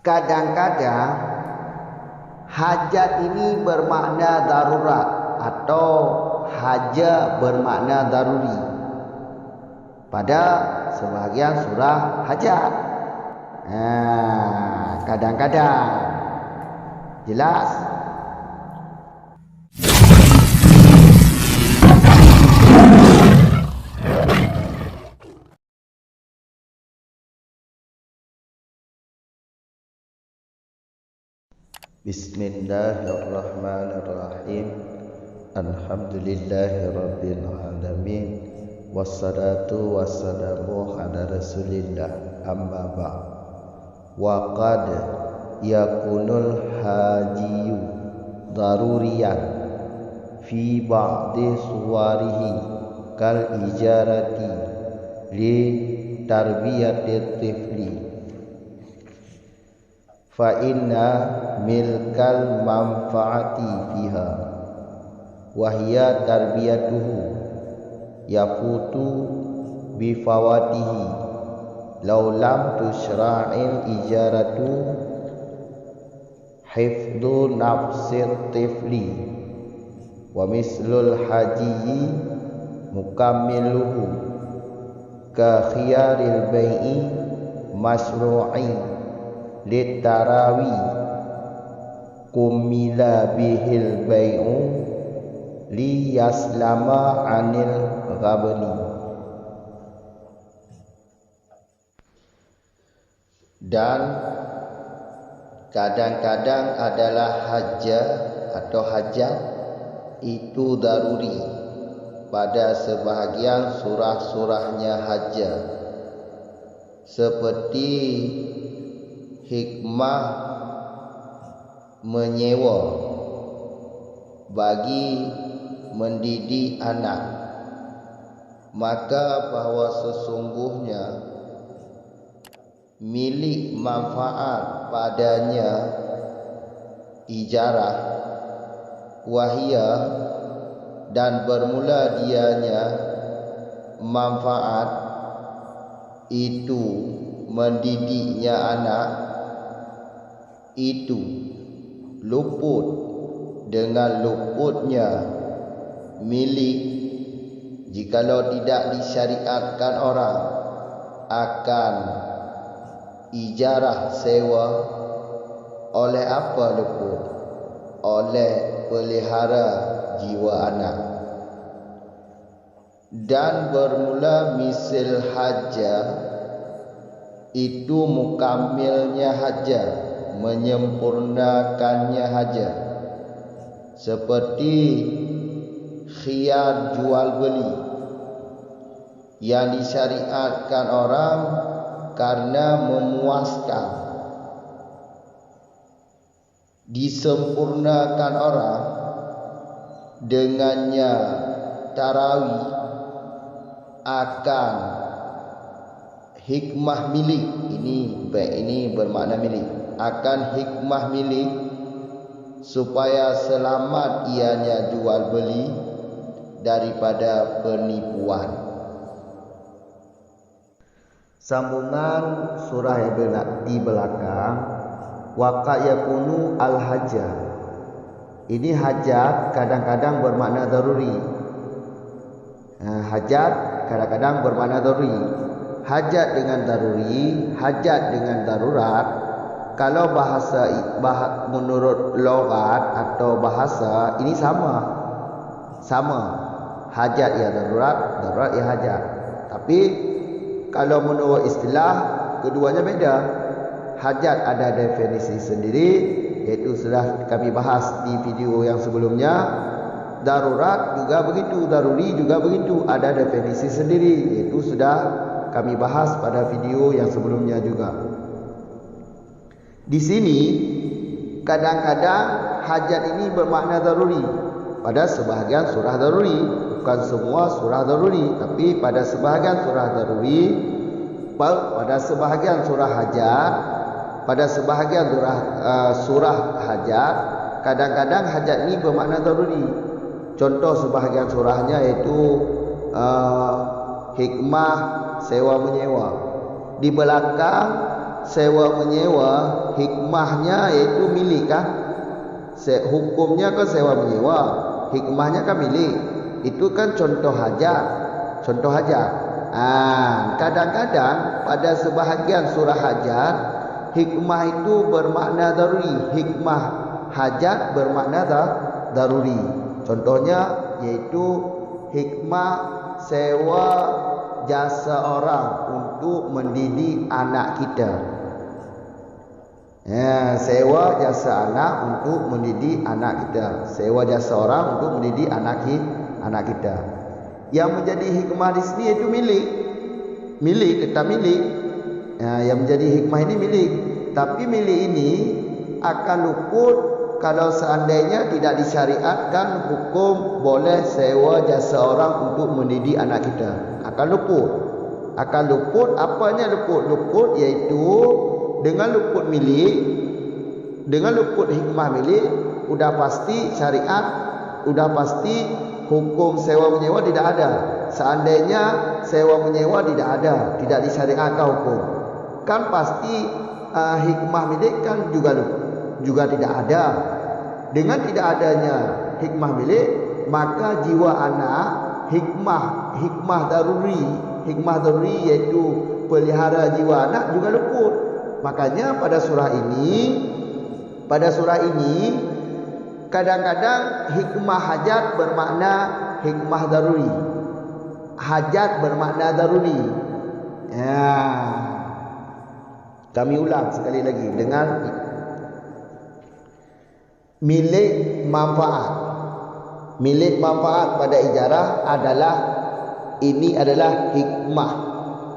Kadang-kadang hajat ini bermakna darurat atau haja bermakna daruri pada sebahagian surah hajat. Kadang-kadang jelas. Bismillahirrahmanirrahim. Alhamdulillahirabbil alamin. Wassalatu wassalamu ala Rasulillah, amma ba'd. Wa qad yakunul hajiyu daruriyan fi ba'di suwarihi kal ijarati li tarbiyatit tifli fa inna milkal manfaati fiha wa hiya tarbiyatuhu yafutu bifawatihi law lam tusra'il ijaratu hifdhu nafsit tifli wa mislul haji mukammiluhu ka khiyaril bai'i masru'i litarawi kumila bihil bai'u li yaslama anil ghabni. Dan kadang-kadang adalah hajah atau hajat itu daruri pada sebahagian surah-surahnya hajah, seperti hikmah menyewa bagi mendidik anak, maka bahwa sesungguhnya milik manfaat padanya ijarah wahia, dan bermula dianya manfaat itu mendidiknya anak itu luput dengan luputnya milik jikalau tidak disyariatkan orang akan ijarah sewa. Oleh apa luput? Oleh pelihara jiwa anak. Dan bermula misil hajah itu mukamilnya hajah, menyempurnakannya hajah, seperti khiyar jual beli yang disyariatkan orang karena memuaskan, disempurnakan orang dengannya tarawih akan hikmah milik. Ini bermakna milik, akan hikmah milik supaya selamat ianya jual beli daripada penipuan. Sambungan surah yang di belakang, waqa yakunu al-hajah. Ini hajat kadang-kadang bermakna daruri. Hajat kadang-kadang bermakna daruri. Hajat dengan daruri, hajat dengan darurat. Kalau menurut logat atau bahasa ini sama. Hajat ya darurat, darurat ya hajat. Tapi kalau menurut istilah keduanya beda. Hajat ada definisi sendiri, yaitu sudah kami bahas di video yang sebelumnya. Darurat juga begitu, daruri juga begitu, ada definisi sendiri, yaitu sudah kami bahas pada video yang sebelumnya juga. Di sini kadang-kadang hajat ini bermakna daruri pada sebahagian surah daruri, bukan semua surah daruri, tapi pada sebahagian surah daruri, pada sebahagian surah hajat, pada sebahagian surah hajat, kadang-kadang hajat ini bermakna daruri. Contoh sebahagian surahnya yaitu hikmah sewa menyewa. Di belakang sewa menyewa, hikmahnya yaitu milik kan? Hukumnya kan sewa menyewa, hikmahnya kan milik. Itu kan contoh hajat. Contoh hajat. Kadang-kadang pada sebahagian surah hajat, hikmah itu bermakna daruri. Hikmah hajat bermakna daruri. Contohnya yaitu hikmah sewa jasa orang untuk mendidik anak kita. Sewa jasa anak untuk mendidik anak kita. Sewa jasa orang untuk mendidik anak kita. Yang menjadi hikmah di sini itu milik. Milik, kita milik. Yang menjadi hikmah ini milik. Tapi milik ini akan luput kalau seandainya tidak disyariatkan hukum boleh sewa jasa orang untuk mendidik anak kita. Akan luput. Akan luput. Apanya luput? Luput iaitu dengan luput milik, dengan luput hikmah milik, udah pasti syariat, udah pasti hukum sewa menyewa tidak ada. Seandainya sewa menyewa tidak ada, tidak disyariatkan hukum, kan pasti hikmah milik kan juga tidak ada. Dengan tidak adanya hikmah milik, maka jiwa anak hikmah daruri yaitu pelihara jiwa anak juga luput. Makanya pada surah ini kadang-kadang hikmah hajat bermakna hikmah daruri. Hajat bermakna daruri. Kami ulang sekali lagi dengan milik manfaat. Milik manfaat pada ijarah adalah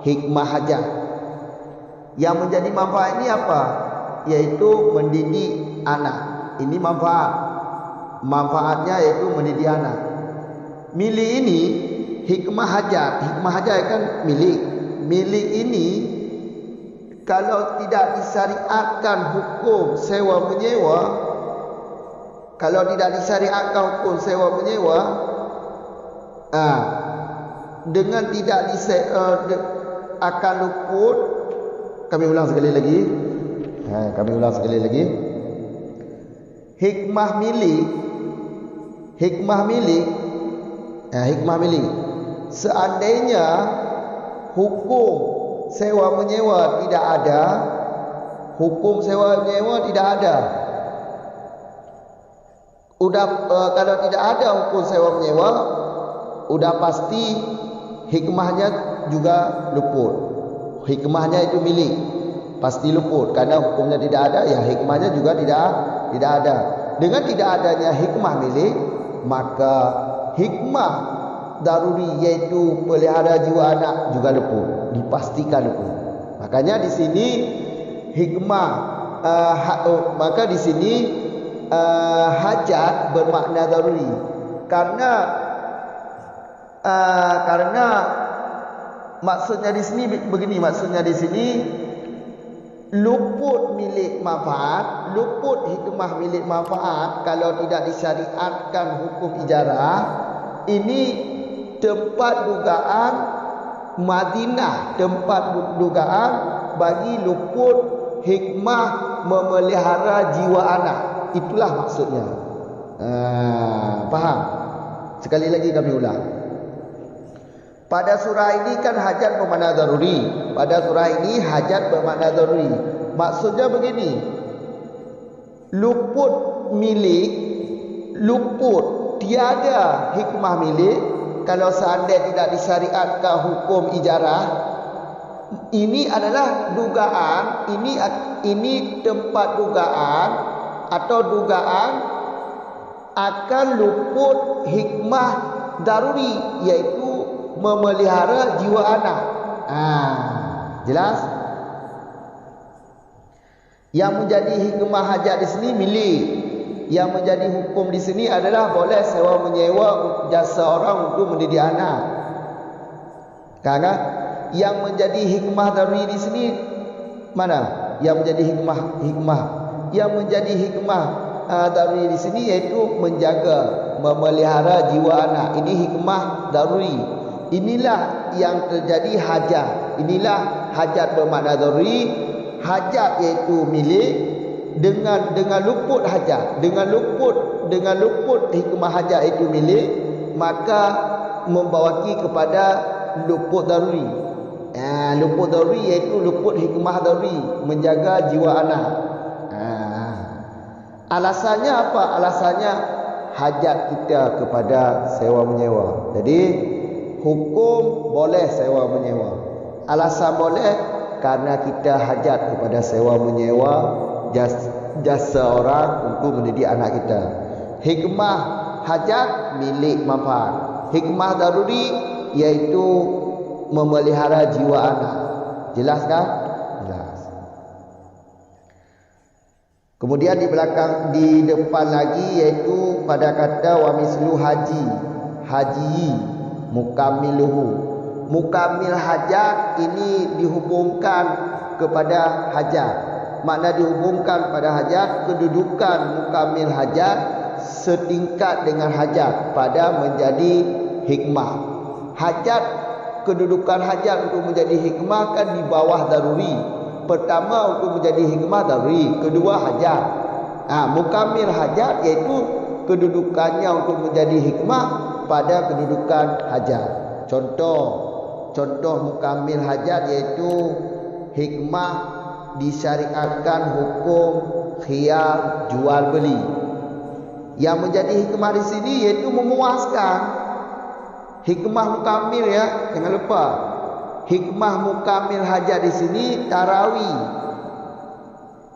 hikmah hajat. Yang menjadi manfaat ini apa? Yaitu mendidik anak. Ini manfaat. Manfaatnya yaitu mendidik anak. Milik ini hikmah hajat. Hikmah hajat kan milik. Milik ini kalau tidak disyariatkan hukum sewa menyewa, kalau tidak disyariatkan hukum sewa menyewa, dengan tidak akan luput. Kami ulang sekali lagi. Hikmah milik. Seandainya hukum sewa menyewa tidak ada, kalau tidak ada hukum sewa menyewa, udah pasti hikmahnya juga luput. Hikmahnya itu milik, pasti luput karena hukumnya tidak ada, ya hikmahnya juga tidak ada. Dengan tidak adanya hikmah milik, maka hikmah daruri yaitu pelihara jiwa anak juga luput, dipastikan luput. Makanya di sini hikmah maka di sini hajat bermakna daruri karena maksudnya di sini begini, maksudnya di sini luput milik manfaat, luput hikmah milik manfaat kalau tidak disyariatkan hukum ijarah. Ini tempat dugaan Madinah, tempat dugaan bagi luput hikmah memelihara jiwa anak. Itulah maksudnya. Faham? Sekali lagi kami ulang. Pada surah ini kan hajat bermakna daruri. Pada surah ini hajat bermakna daruri. Maksudnya begini. Luput milik, luput tiada hikmah milik kalau seandainya tidak disyariatkan hukum ijarah. Ini adalah dugaan, ini tempat dugaan atau dugaan akan luput hikmah daruri yaitu memelihara jiwa anak. Jelas? Yang menjadi hikmah hajat di sini milik. Yang menjadi hukum di sini adalah boleh sewa menyewa jasa orang untuk mendidik anak. Karena yang menjadi hikmah daruri di sini mana? Yang menjadi hikmah. Yang menjadi hikmah daruri di sini yaitu menjaga, memelihara jiwa anak. Ini hikmah daruri. Inilah yang terjadi hajat. Inilah hajat bermakna daruri hajat iaitu milik dengan luput hajat, dengan luput hikmah hajat itu milik, maka membawaki kepada luput daruri. Luput daruri iaitu luput hikmah daruri, menjaga jiwa anak. Alasannya apa? Alasannya hajat kita kepada sewa menyewa. Jadi hukum boleh sewa menyewa. Alasan boleh karena kita hajat kepada sewa menyewa jasa orang untuk mendidik anak kita. Hikmah hajat milik manfaat. Hikmah daruri iaitu memelihara jiwa anak. Jelas kan? Jelas. Kemudian di depan lagi iaitu pada kata wa mislu haji mukamiluhu. Mukamil hajat ini dihubungkan kepada hajat. Makna dihubungkan pada hajat, kedudukan mukamil hajat setingkat dengan hajat pada menjadi hikmah. Hajat, kedudukan hajat untuk menjadi hikmah kan di bawah daruri. Pertama untuk menjadi hikmah daruri, kedua hajat. Mukamil hajat iaitu kedudukannya untuk menjadi hikmah pada kedudukan hajat. Contoh mukamil hajat iaitu hikmah disyariatkan hukum khiyar jual beli. Yang menjadi hikmah di sini iaitu memuaskan. Hikmah mukamil ya, jangan lupa. Hikmah mukamil hajat di sini tarawih.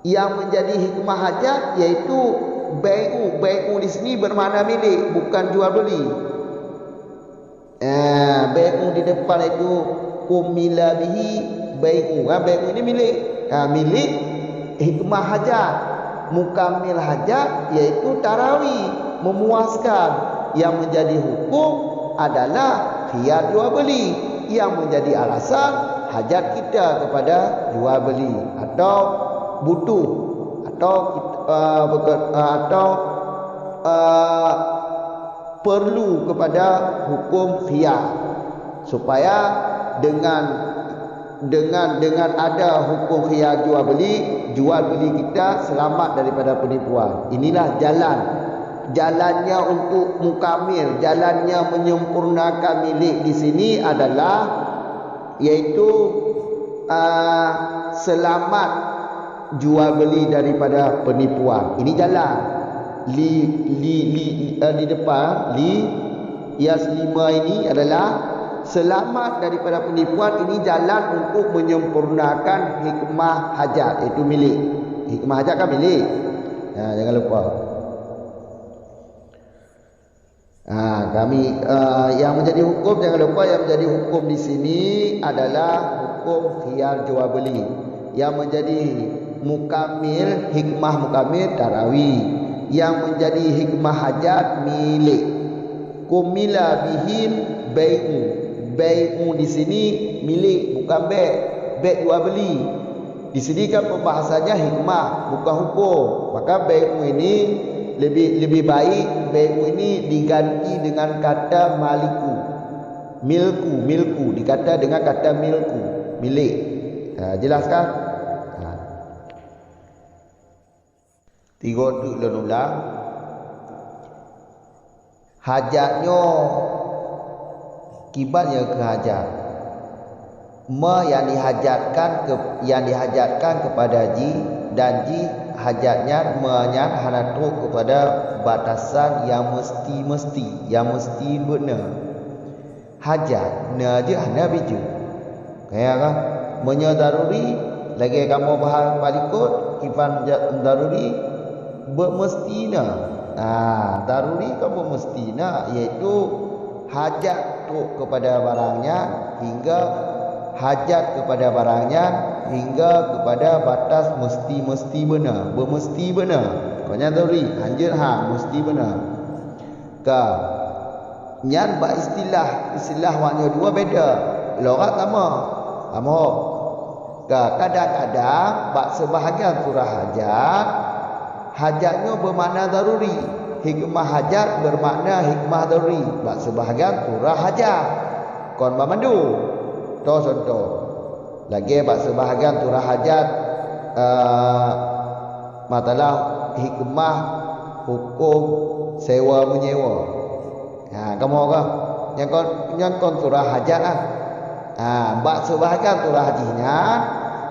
Yang menjadi hikmah hajat iaitu bai'u. Bai'u di sini bermakna milik, bukan jual beli. Bai'u di depan itu umila bihi bai'u. Bai'u ini milik. Milik hikmah hajat. Mukamil hajat iaitu tarawih, memuaskan. Yang menjadi hukum adalah khiyar jual beli, yang menjadi alasan hajat kita kepada jual beli atau butuh atau perlu kepada hukum khiyar, supaya dengan ada hukum khiyar jual beli kita selamat daripada penipuan. Inilah jalannya untuk mukamil, jalannya menyempurnakan milik di sini adalah yaitu selamat jual beli daripada penipuan. Ini jalan di depan Yas 5 ini adalah selamat daripada penipuan. Ini jalan untuk menyempurnakan hikmah hajat, itu milik. Hikmah hajat kan milik. Jangan lupa. Yang menjadi hukum, jangan lupa, yang menjadi hukum di sini adalah hukum khiyar jual beli. Yang menjadi mukamil, hikmah mukamil tarawih. Yang menjadi hikmah hajat milik. Kumila bihim bai'u. Bai'u di sini milik, bukan bai' jual beli. Di sini kan pembahasannya hikmah, bukan hukum. Maka bai'u ini lebih baik bai'u ini diganti dengan kata maliku. Milku dikata dengan kata milku, milik. Jelas kan? Tiga tu ulang. Hajatnya kibatnya ke hajat. Yang dihajatkan kepada ji, dan ji hajatnya hanatu kepada batasan yang mesti benar. Hajat je hana biju. Kayak kan menyadaruri lagi kamu bahas palikut kifan daruri bermestina. Daruri kamu mestina iaitu hajat tu kepada barangnya hajat kepada barangnya hingga kepada batas mesti benar, bermesti benar. Kanya daruri anjir mesti benar. Nyan ba istilah makna dua beda. Lorat sama. Kadang-kadang bak sebahagian surah hajatnya bermakna daruri. Hikmah hajat bermakna hikmah daruri. Bak sebahagian surah hajat. Kon ba mandu. Contoh. Lagi bak sebahagian surah hajat masalah hikmah hukum sewa menyewa. Kamu kan yang kon surah hajat lah. Bak sebahagian surah hajinya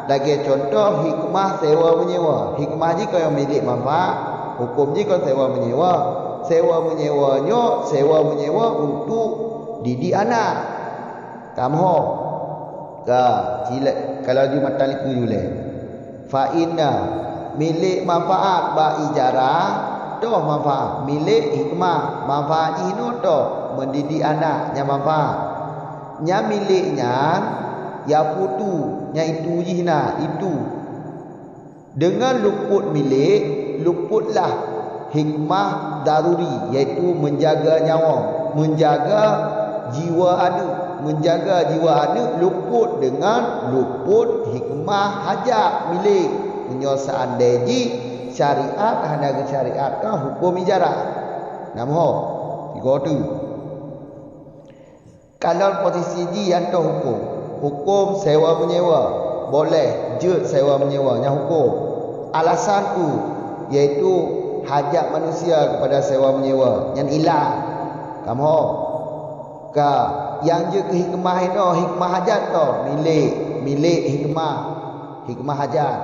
lagi contoh hikmah sewa menyewa. Hikmah ji kau yang milik manfaat, hukum ji kau sewa menyewa. Sewa menyewanya sewa menyewa untuk didik anak. Kamu kalau di mata liku jule. Fa inna milik manfaat ba ijarah doh manfaat, milik hikmah manfaat ini doh mendidik anak nya manfaat. Nya miliknya ya putu nya itu jihna itu. Dengan luput milik luputlah hikmah daruri, iaitu menjaga nyawa, menjaga jiwa anak, menjaga jiwa anak luput dengan luput hikmah hajat milik. Penyelesaian deji syariat hanya syariat kah hukum ijarah. Nama tiga tu. Kalau posisi ji yang tu hukum sewa menyewa boleh je sewa menyewa nya hukum. Alasan tu iaitu hajat manusia kepada sewa menyewa yang hilang. Kamu ka yang je ke hikmah itu hikmah hajat tu milik hikmah hajat.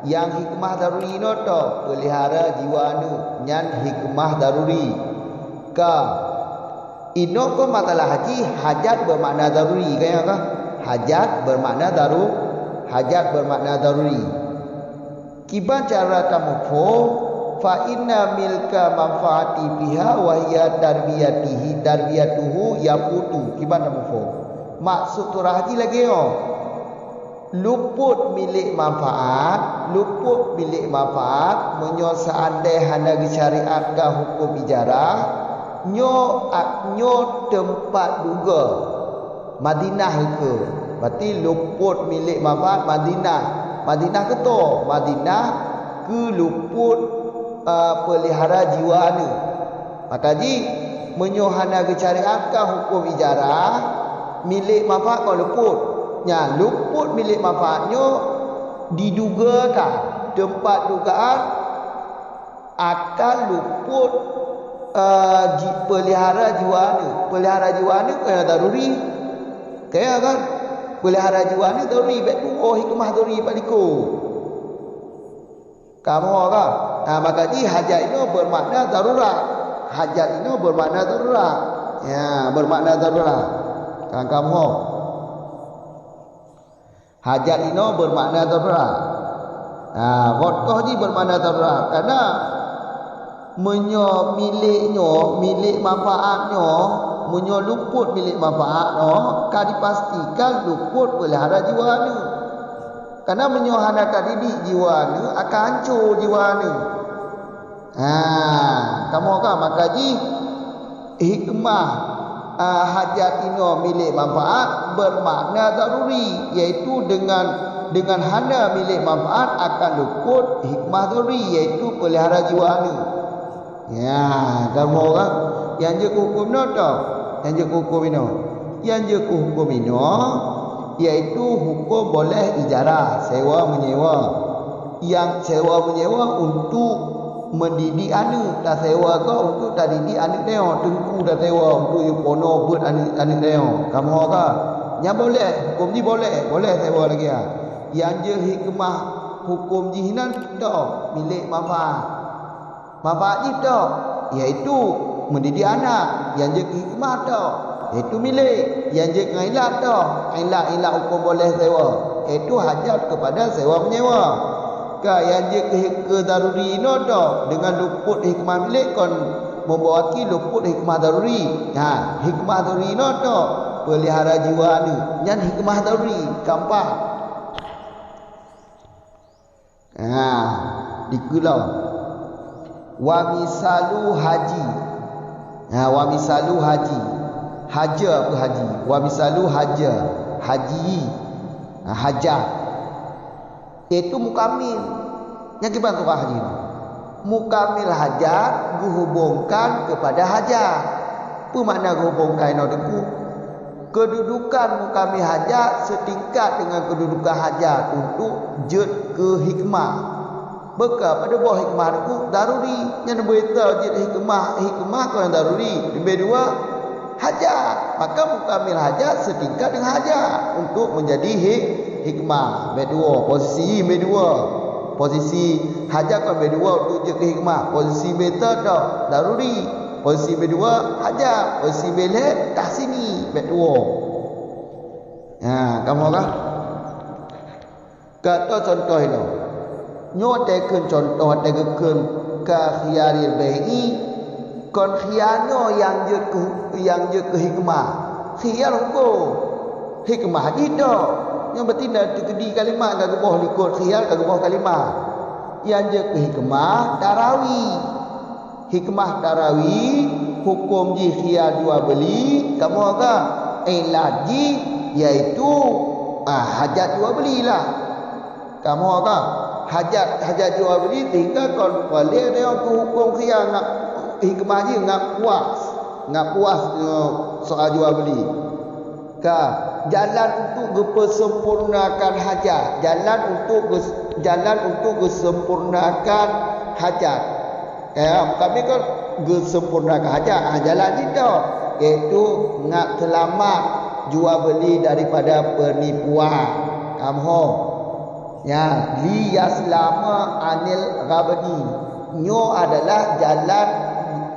Yang hikmah daruri itu tu pelihara jiwa anu yang hikmah daruri. Ka ino ko masalah haji hajat bermakna daruri kaya ka? Hajat bermakna daruri. Kiban cara tamufu fa inna milka manfaati biha wa hiya tarbiyatuhu yaputu. Kiban tamufu maksud surah haji lagi luput milik manfaat menyosaan deh hana syariat ka hukum ijarah nyo tempat duga Madinah ke berarti luput milik manfaat Madinah ke to Madinah ke luput pelihara jiwa anu. Maka ji menyohana ke syariat ka hukum ijarah milik manfaat kau luput nya luput milik manfaatnya didugakan tempat dugaan akan luput pelihara jiwa ni kena daruri kaya kan pelihara jiwa ni daruri betul hikmah daruri paliko kamu kan maka di hajat itu bermakna darurat ya bermakna darurat kan kamu hajat ini bermakna darurat. Wadkah ni bermakna darurat karena milik manfaatnya luput milik manfaatnya kan dipastikan luput pelihara jiwa ni. Karena menyohana didik jiwa ni akan hancur jiwa ni. Kamu kan maka ji hikmah hajat ini milik manfaat bermakna daruri, iaitu dengan hana milik manfaat akan luput hikmah daruri, iaitu pelihara jiwa ni. Ya, kamu orang yang je hukum no yang je hukum ini iaitu hukum boleh ijarah sewa menyewa. Yang sewa menyewa untuk mendidik anak, tak sewa kau untuk tak didik anak dia, tengku dah sewa untuk pono buat anak dia. Kamu kan yang boleh hukum ni boleh sewa lagi yang je hikmah hukum jihinan dah milik manfaat ni dah iaitu mendidik anak. Yang je hikmah dah iaitu milik. Yang je ilat dah ilat hukum boleh sewa iaitu hajat kepada sewa menyewa. Yang je ke daruri no dah dengan luput hikmah milik kon membawaki luput hikmah daruri. Hikmah daruri no dah pelihara jiwa ni yang hikmah daruri gampang. Dikulau wa misalu haji. Wa misalu haji haja apa haji wa misalu haji hajat itu mukamil. Yang kita tu haji mukamil hajat dihubungkan kepada hajat. Apa makna hubungkan itu? kedudukan mukamil hajat setingkat dengan kedudukan hajat untuk jut ke hikmah. Beka pada buah hikmah itu daruri. Yang berita jut hikmah kau yang daruri. Lebih dua hajat. Maka mukamil hajat setingkat dengan hajat untuk menjadi hikmah. Bedua posisi bedua. Posisi hajat kan bedua untuk jut ke hikmah. Posisi beta dah daruri. Posisi bedua hajat, posisi belet dah sini bedua. Ha, kamu kah? Kata contoh ini. Nyo teken contoh teken ke khiyaril bai'i kon khiyano yang je ke hikmah. Khiyar hukum. Hikmah itu. Yang bertindak di kalimat kagak boh likut khiyar kagak boh kalimat. Yang je ke hikmah tarawih. Hikmah tarawih hukum ji khiyar jual beli kamu agak lagi iaitu hajat jual belilah kamu agak hajat jual beli tinggal kon boleh dia hukum khiyar nak hikmah ji ngap puas soal jual beli ka jalan untuk gesempurnakan hajat jalan untuk gesempurnakan hajat. Kami kan gesempurnakan hajat. Jalan itu iaitu nak selamat jual beli daripada penipuan. Kamu ya liyaslama anil ghabni. Nyo adalah jalan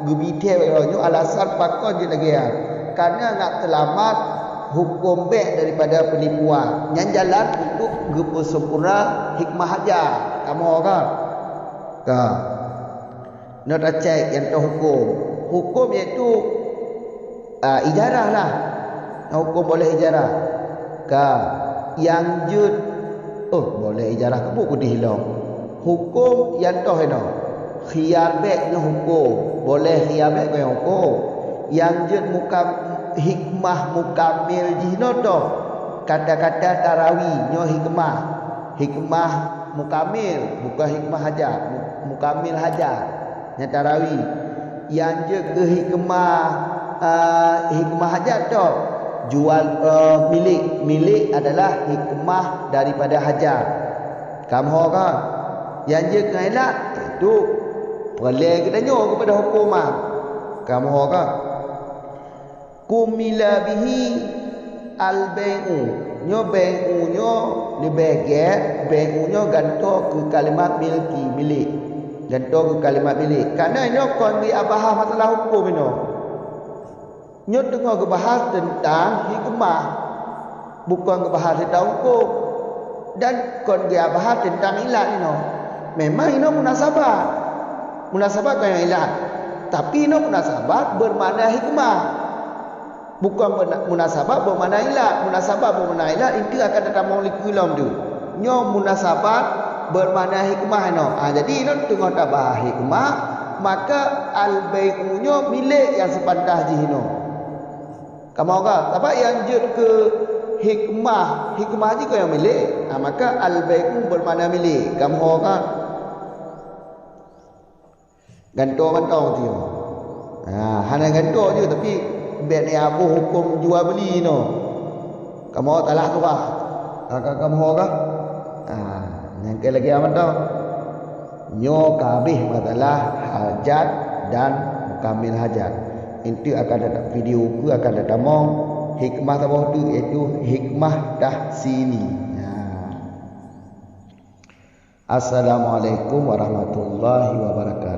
gebite nyo alasan pakon je lagi ya. Karena nak selamat hukum baik daripada penipuan. Yang jalan untuk gesempurna hikmah hajat. Kamu kan? Nak cek yang tu hukum iaitu ijarah lah. Hukum boleh ijarah yang jud boleh ijarah ke buku dihilang hukum yang tu khiyar baik ni hukum boleh khiyar baik ke hukum yang jud hikmah mukamil jino tu kata-kata tarawih nyo hikmah mukamil bukan hikmah hajat mukamil hajat yang tarawih yang je ke hikmah hajat tu jual milik adalah hikmah daripada hajat kamu kan yang je ke elak itu boleh kita nyo kepada hukumah kamu kan kumila bihi al bai'u nyo bai'u nyo lebih bai'u nyo gantung ke kalimat milki milik gantung ke kalimat milik. Karena ini kon di bahas masalah hukum ini. Nyo tengah bahas tentang hikmah. Bukan bahas tentang hukum. Dan kon dia bahas tentang ilat ini. Memang ini munasabah. Munasabah kan yang ilat. Tapi ini munasabah bermakna hikmah. Bukan munasabah bermakna ilat. Munasabah bermakna ilat itu akan datang molekulam tu. Nyo munasabah bermakna hikmah no. Jadi no tengok tabah hikmah maka al bai'unyo milik yang sepantas jihno. Kamu agak apa yang jud ke hikmah je kau yang milik. Maka al bai'u bermakna milik. Kamu agak gantung tu. Hanya gantung je tapi bet ni apa hukum jual beli no. Kamu talah tu ah. Kamu agak yang ke lagi apa tau? Nyo kabih masalah hajat dan mukamil hajat. Itu akan ada video ku akan ada mong hikmah tabah tu iaitu hikmah tahsini. Assalamualaikum warahmatullahi wabarakatuh.